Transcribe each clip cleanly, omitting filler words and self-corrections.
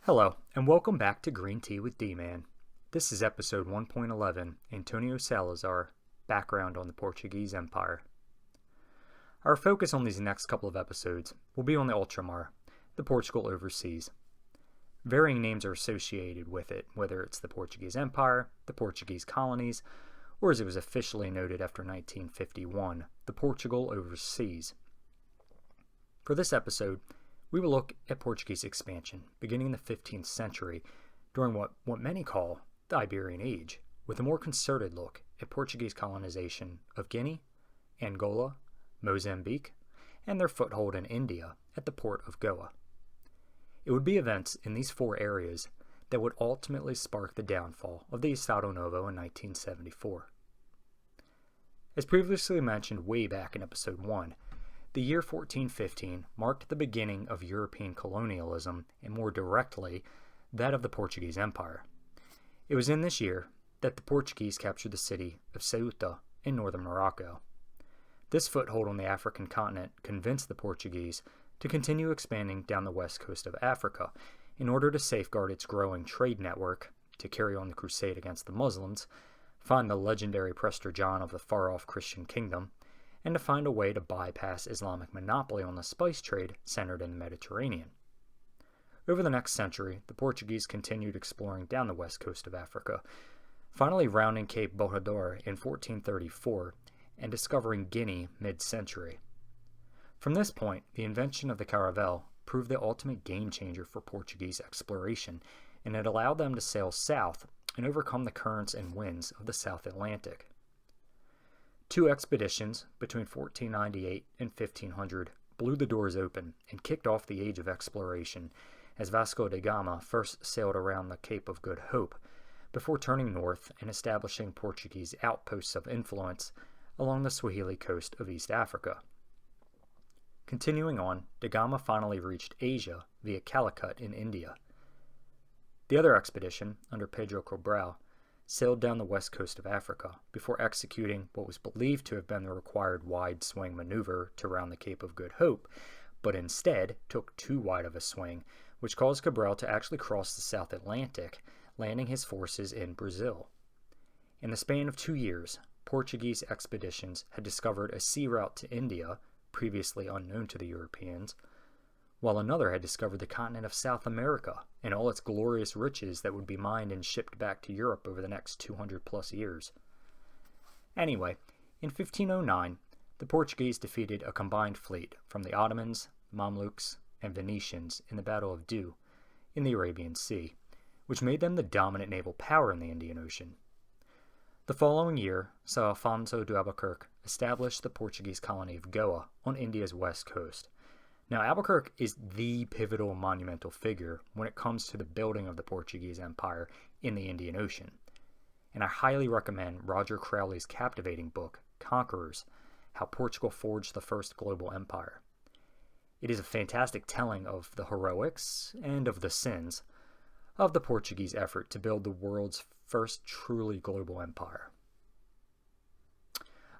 Hello, and welcome back to Green Tea with D-Man. This is episode 1.11, Antonio Salazar, Background on the Portuguese Empire. Our focus on these next couple of episodes will be on the Ultramar, the Portugal overseas. Varying names are associated with it, whether it's the Portuguese Empire, the Portuguese colonies, or as it was officially noted after 1951, the Portugal overseas. For this episode, we will look at Portuguese expansion, beginning in the 15th century, during what many call the Iberian Age, with a more concerted look at Portuguese colonization of Guinea, Angola, Mozambique, and their foothold in India at the port of Goa. It would be events in these four areas that would ultimately spark the downfall of the Estado Novo in 1974. As previously mentioned way back in episode 1, the year 1415 marked the beginning of European colonialism, and more directly, that of the Portuguese Empire. It was in this year that the Portuguese captured the city of Ceuta in northern Morocco. This foothold on the African continent convinced the Portuguese to continue expanding down the west coast of Africa in order to safeguard its growing trade network, to carry on the crusade against the Muslims, find the legendary Prester John of the far-off Christian kingdom, and to find a way to bypass Islamic monopoly on the spice trade centered in the Mediterranean. Over the next century, the Portuguese continued exploring down the west coast of Africa, finally rounding Cape Bojador in 1434 and discovering Guinea mid-century. From this point, the invention of the caravel proved the ultimate game-changer for Portuguese exploration, and it allowed them to sail south and overcome the currents and winds of the South Atlantic. Two expeditions between 1498 and 1500 blew the doors open and kicked off the age of exploration, as Vasco da Gama first sailed around the Cape of Good Hope before turning north and establishing Portuguese outposts of influence along the Swahili coast of East Africa. Continuing on, da Gama finally reached Asia via Calicut in India. The other expedition, under Pedro Cabral, sailed down the west coast of Africa before executing what was believed to have been the required wide swing maneuver to round the Cape of Good Hope, but instead took too wide of a swing, which caused Cabral to actually cross the South Atlantic, landing his forces in Brazil. In the span of 2 years, Portuguese expeditions had discovered a sea route to India, previously unknown to the Europeans, while another had discovered the continent of South America and all its glorious riches that would be mined and shipped back to Europe over the next 200 plus years. Anyway, in 1509, the Portuguese defeated a combined fleet from the Ottomans, Mamluks, and Venetians in the Battle of Deux in the Arabian Sea, which made them the dominant naval power in the Indian Ocean. The following year, Sir Alfonso de Albuquerque established the Portuguese colony of Goa on India's west coast. Now, Albuquerque is the pivotal monumental figure when it comes to the building of the Portuguese Empire in the Indian Ocean, and I highly recommend Roger Crowley's captivating book, Conquerors: How Portugal Forged the First Global Empire. It is a fantastic telling of the heroics and of the sins of the Portuguese effort to build the world's first truly global empire.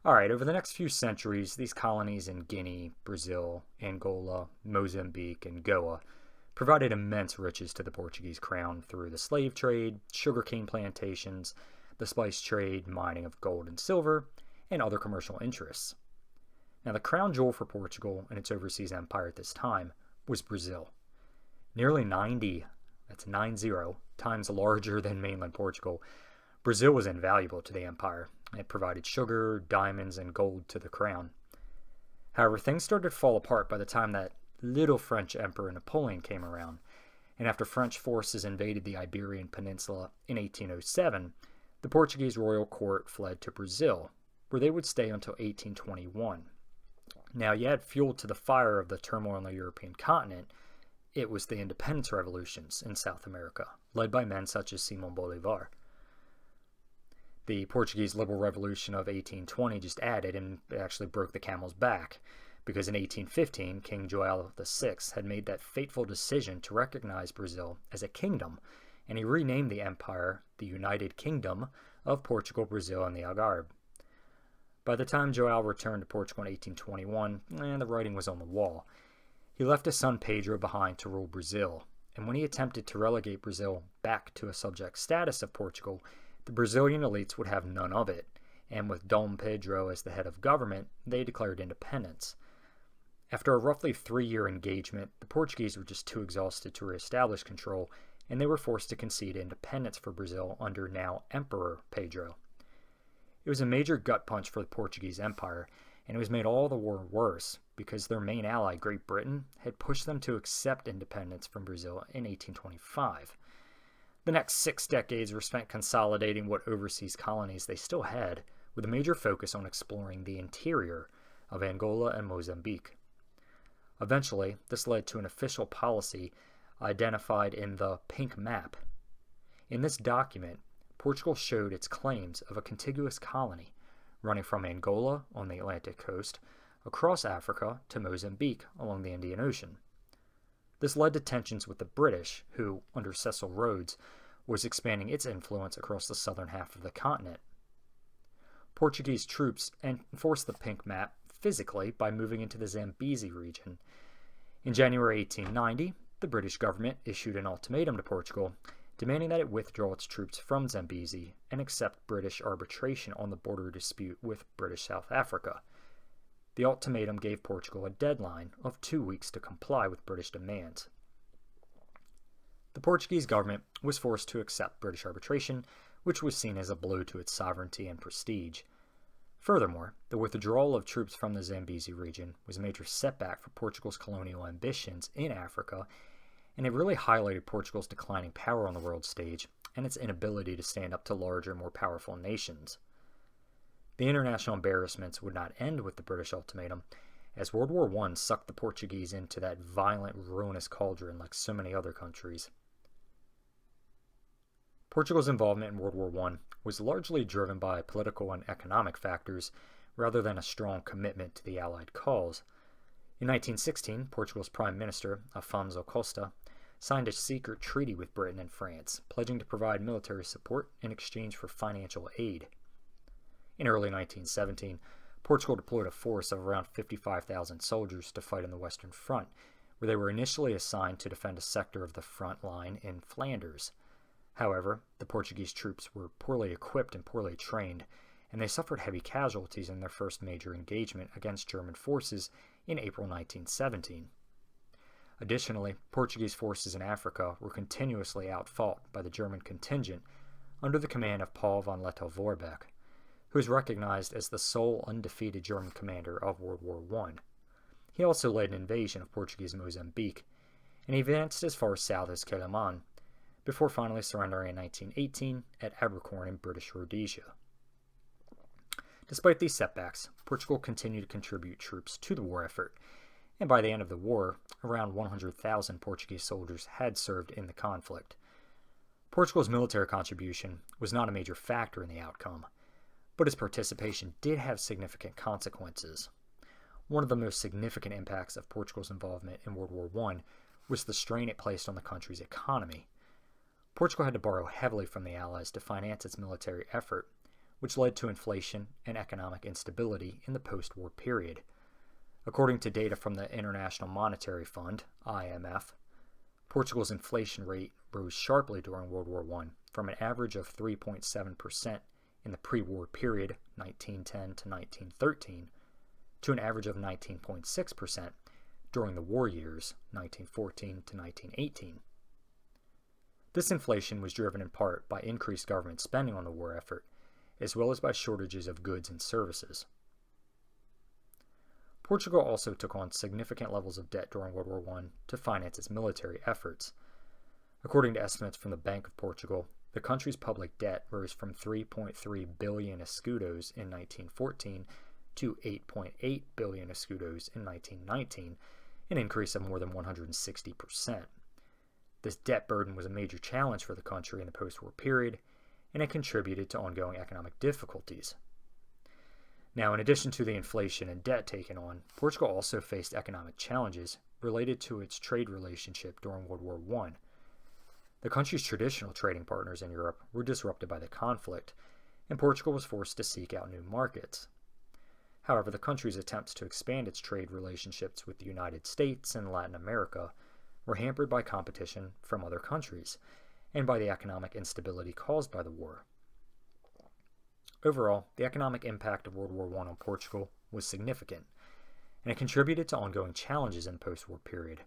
Alright, over the next few centuries, these colonies in Guinea, Brazil, Angola, Mozambique, and Goa provided immense riches to the Portuguese crown through the slave trade, sugarcane plantations, the spice trade, mining of gold and silver, and other commercial interests. Now, the crown jewel for Portugal and its overseas empire at this time was Brazil. Nearly 90 times larger than mainland Portugal, Brazil was invaluable to the empire. It provided sugar, diamonds, and gold to the crown. However, things started to fall apart by the time that little French Emperor Napoleon came around, and after French forces invaded the Iberian Peninsula in 1807, the Portuguese royal court fled to Brazil, where they would stay until 1821. Now, you add fuel to the fire of the turmoil on the European continent, it was the independence revolutions in South America, led by men such as Simón Bolívar. The Portuguese Liberal Revolution of 1820 just added and actually broke the camel's back, because in 1815, King João VI had made that fateful decision to recognize Brazil as a kingdom, and he renamed the empire the United Kingdom of Portugal, Brazil, and the Algarve. By the time João returned to Portugal in 1821, the writing was on the wall. He left his son Pedro behind to rule Brazil, and when he attempted to relegate Brazil back to a subject status of Portugal, the Brazilian elites would have none of it, and with Dom Pedro as the head of government, they declared independence. After a roughly 3-year engagement, the Portuguese were just too exhausted to reestablish control, and they were forced to concede independence for Brazil under now Emperor Pedro. It was a major gut punch for the Portuguese Empire, and it was made all the more worse because their main ally, Great Britain, had pushed them to accept independence from Brazil in 1825. The next 6 decades were spent consolidating what overseas colonies they still had, with a major focus on exploring the interior of Angola and Mozambique. Eventually, this led to an official policy identified in the Pink Map. In this document, Portugal showed its claims of a contiguous colony running from Angola on the Atlantic coast across Africa to Mozambique along the Indian Ocean. This led to tensions with the British, who, under Cecil Rhodes, was expanding its influence across the southern half of the continent. Portuguese troops enforced the Pink Map physically by moving into the Zambezi region. In January 1890, the British government issued an ultimatum to Portugal, demanding that it withdraw its troops from Zambezi and accept British arbitration on the border dispute with British South Africa. The ultimatum gave Portugal a deadline of 2 weeks to comply with British demands. The Portuguese government was forced to accept British arbitration, which was seen as a blow to its sovereignty and prestige. Furthermore, the withdrawal of troops from the Zambezi region was a major setback for Portugal's colonial ambitions in Africa, and it really highlighted Portugal's declining power on the world stage and its inability to stand up to larger, more powerful nations. The international embarrassments would not end with the British ultimatum, as World War I sucked the Portuguese into that violent, ruinous cauldron like so many other countries. Portugal's involvement in World War I was largely driven by political and economic factors rather than a strong commitment to the Allied cause. In 1916, Portugal's Prime Minister, Afonso Costa, signed a secret treaty with Britain and France, pledging to provide military support in exchange for financial aid. In early 1917, Portugal deployed a force of around 55,000 soldiers to fight on the Western Front, where they were initially assigned to defend a sector of the front line in Flanders. However, the Portuguese troops were poorly equipped and poorly trained, and they suffered heavy casualties in their first major engagement against German forces in April 1917. Additionally, Portuguese forces in Africa were continuously outfought by the German contingent under the command of Paul von Lettow-Vorbeck, who is recognized as the sole undefeated German commander of World War I. He also led an invasion of Portuguese Mozambique, and he advanced as far south as Quelimane, before finally surrendering in 1918 at Abercorn in British Rhodesia. Despite these setbacks, Portugal continued to contribute troops to the war effort, and by the end of the war, around 100,000 Portuguese soldiers had served in the conflict. Portugal's military contribution was not a major factor in the outcome, but its participation did have significant consequences. One of the most significant impacts of Portugal's involvement in World War I was the strain it placed on the country's economy. Portugal had to borrow heavily from the Allies to finance its military effort, which led to inflation and economic instability in the post-war period. According to data from the International Monetary Fund, IMF, Portugal's inflation rate rose sharply during World War I from an average of 3.7% in the pre-war period, 1910 to 1913, to an average of 19.6% during the war years, 1914 to 1918. This inflation was driven in part by increased government spending on the war effort, as well as by shortages of goods and services. Portugal also took on significant levels of debt during World War I to finance its military efforts. According to estimates from the Bank of Portugal, the country's public debt rose from 3.3 billion escudos in 1914 to 8.8 billion escudos in 1919, an increase of more than 160%. This debt burden was a major challenge for the country in the post-war period, and it contributed to ongoing economic difficulties. Now, in addition to the inflation and debt taken on, Portugal also faced economic challenges related to its trade relationship during World War I. The country's traditional trading partners in Europe were disrupted by the conflict, and Portugal was forced to seek out new markets. However, the country's attempts to expand its trade relationships with the United States and Latin America were hampered by competition from other countries and by the economic instability caused by the war. Overall, the economic impact of World War I on Portugal was significant, and it contributed to ongoing challenges in the post-war period.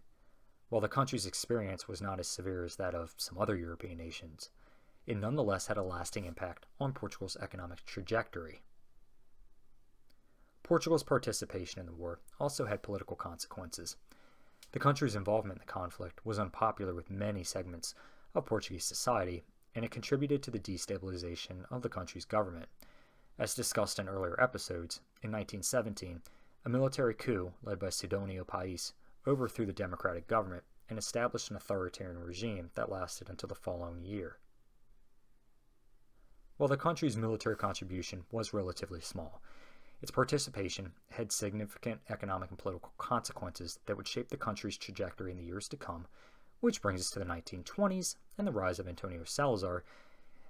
While the country's experience was not as severe as that of some other European nations, it nonetheless had a lasting impact on Portugal's economic trajectory. Portugal's participation in the war also had political consequences. The country's involvement in the conflict was unpopular with many segments of Portuguese society, and it contributed to the destabilization of the country's government. As discussed in earlier episodes, in 1917, a military coup led by Sidónio Pais overthrew the democratic government and established an authoritarian regime that lasted until the following year. While the country's military contribution was relatively small, its participation had significant economic and political consequences that would shape the country's trajectory in the years to come, which brings us to the 1920s and the rise of Antonio Salazar,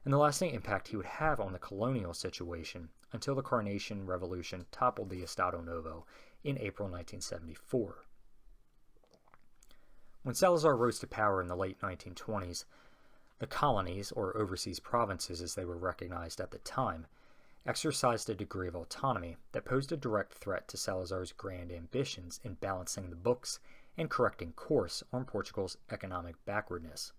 and the lasting impact he would have on the colonial situation until the Carnation Revolution toppled the Estado Novo in April 1974. When Salazar rose to power in the late 1920s, the colonies, or overseas provinces as they were recognized at the time, exercised a degree of autonomy that posed a direct threat to Salazar's grand ambitions in balancing the books and correcting course on Portugal's economic backwardness.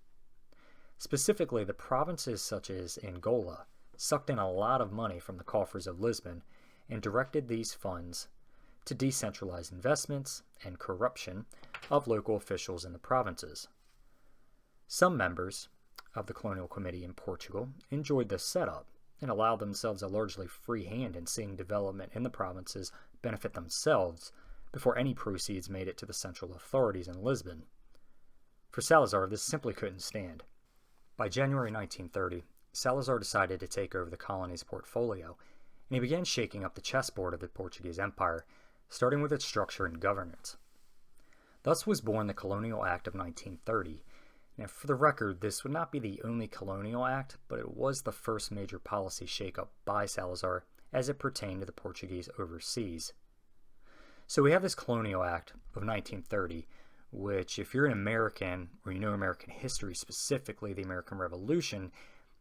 Specifically, the provinces such as Angola sucked in a lot of money from the coffers of Lisbon and directed these funds to decentralize investments and corruption of local officials in the provinces. Some members of the Colonial Committee in Portugal enjoyed this setup and allowed themselves a largely free hand in seeing development in the provinces benefit themselves before any proceeds made it to the central authorities in Lisbon. For Salazar, this simply couldn't stand. By January 1930, Salazar decided to take over the colony's portfolio, and he began shaking up the chessboard of the Portuguese Empire, starting with its structure and governance. Thus was born the Colonial Act of 1930. Now, for the record, this would not be the only colonial act, but it was the first major policy shakeup by Salazar as it pertained to the Portuguese overseas. So we have this Colonial Act of 1930, which, if you're an American, or you know American history, specifically the American Revolution,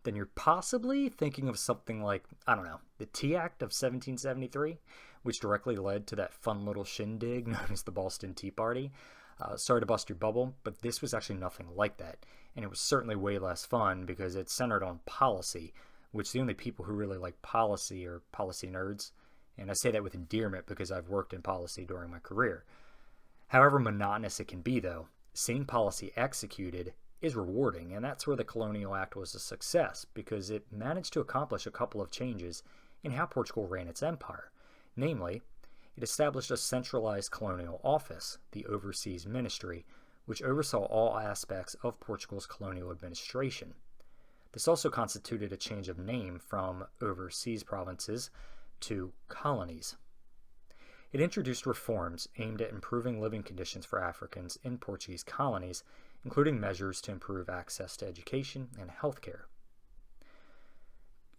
then you're possibly thinking of something like, I don't know, the Tea Act of 1773, which directly led to that fun little shindig known as the Boston Tea Party. Sorry to bust your bubble, but this was actually nothing like that, and it was certainly way less fun because it centered on policy, which the only people who really like policy are policy nerds, and I say that with endearment because I've worked in policy during my career. However monotonous it can be, though, seeing policy executed is rewarding, and that's where the Colonial Act was a success because it managed to accomplish a couple of changes in how Portugal ran its empire. Namely, it established a centralized colonial office, the Overseas Ministry, which oversaw all aspects of Portugal's colonial administration. This also constituted a change of name from overseas provinces to colonies. It introduced reforms aimed at improving living conditions for Africans in Portuguese colonies, including measures to improve access to education and health care.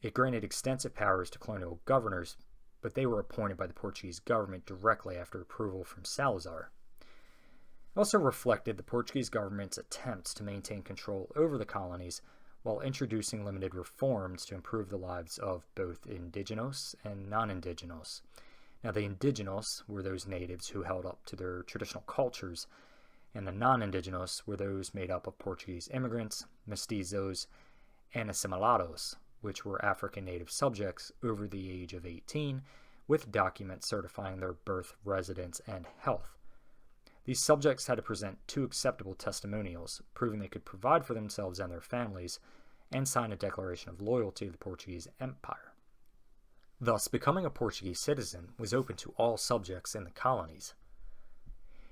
It granted extensive powers to colonial governors, but they were appointed by the Portuguese government directly after approval from Salazar. It also reflected the Portuguese government's attempts to maintain control over the colonies while introducing limited reforms to improve the lives of both indigenous and non-indigenous. Now, the indigenous were those natives who held up to their traditional cultures, and the non-indigenous were those made up of Portuguese immigrants, mestizos, and assimilados, which were African native subjects over the age of 18, with documents certifying their birth, residence, and health. These subjects had to present 2 acceptable testimonials, proving they could provide for themselves and their families, and sign a declaration of loyalty to the Portuguese Empire. Thus, becoming a Portuguese citizen was open to all subjects in the colonies.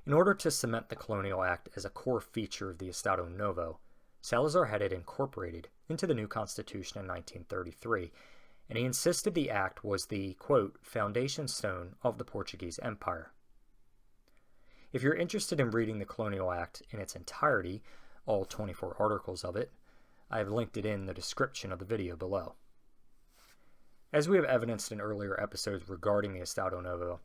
In order to cement the Colonial Act as a core feature of the Estado Novo, Salazar had it incorporated into the new constitution in 1933, and he insisted the act was the, quote, foundation stone of the Portuguese Empire. If you're interested in reading the Colonial Act in its entirety, all 24 articles of it, I have linked it in the description of the video below. As we have evidenced in earlier episodes regarding the Estado Novo,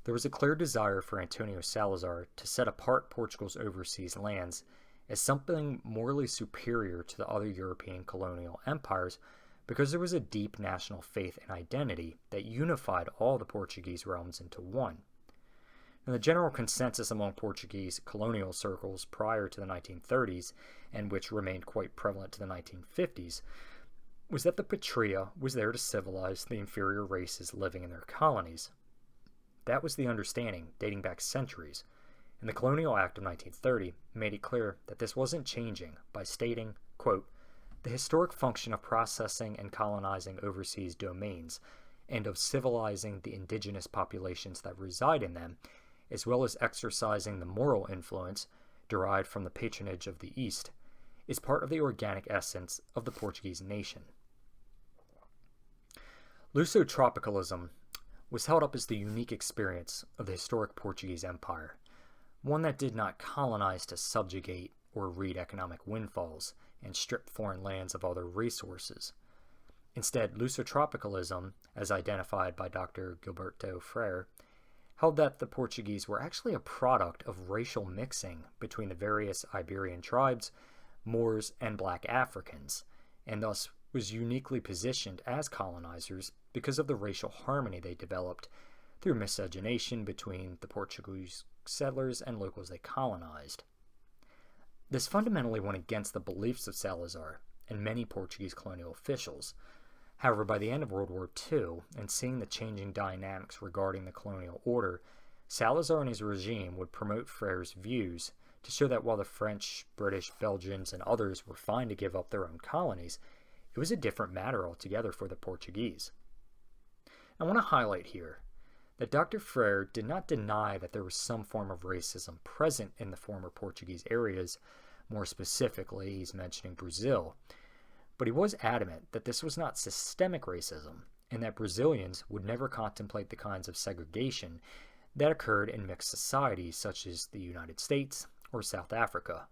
There was a clear desire for Antonio Salazar to set apart Portugal's overseas lands as something morally superior to the other European colonial empires because there was a deep national faith and identity that unified all the Portuguese realms into one. And the general consensus among Portuguese colonial circles prior to the 1930s, and which remained quite prevalent to the 1950s, was that the patria was there to civilize the inferior races living in their colonies. That was the understanding dating back centuries, and the Colonial Act of 1930 made it clear that this wasn't changing by stating, quote, "The historic function of processing and colonizing overseas domains and of civilizing the indigenous populations that reside in them, as well as exercising the moral influence derived from the patronage of the East, is part of the organic essence of the Portuguese nation." Lusotropicalism was held up as the unique experience of the historic Portuguese Empire, one that did not colonize to subjugate or reap economic windfalls and strip foreign lands of all their resources. Instead, Lusotropicalism, as identified by Dr. Gilberto Freyre, held that the Portuguese were actually a product of racial mixing between the various Iberian tribes, Moors, and black Africans, and thus was uniquely positioned as colonizers because of the racial harmony they developed through miscegenation between the Portuguese settlers and locals they colonized. This fundamentally went against the beliefs of Salazar and many Portuguese colonial officials. However, by the end of World War II, and seeing the changing dynamics regarding the colonial order, Salazar and his regime would promote Freyre's views to show that while the French, British, Belgians, and others were fine to give up their own colonies, it was a different matter altogether for the Portuguese. I want to highlight here that Dr. Freyre did not deny that there was some form of racism present in the former Portuguese areas. More specifically, he's mentioning Brazil. But he was adamant that this was not systemic racism and that Brazilians would never contemplate the kinds of segregation that occurred in mixed societies such as the United States or South Africa.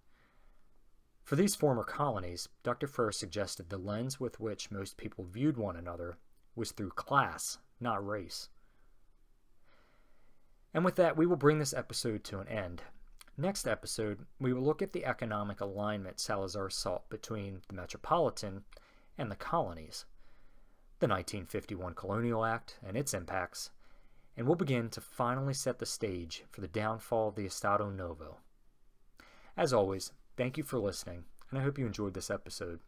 For these former colonies, Dr. Freyre suggested the lens with which most people viewed one another was through class, not race. And with that, we will bring this episode to an end. Next episode, we will look at the economic alignment Salazar sought between the metropolitan and the colonies, the 1951 Colonial Act and its impacts, and we'll begin to finally set the stage for the downfall of the Estado Novo. As always, thank you for listening, and I hope you enjoyed this episode.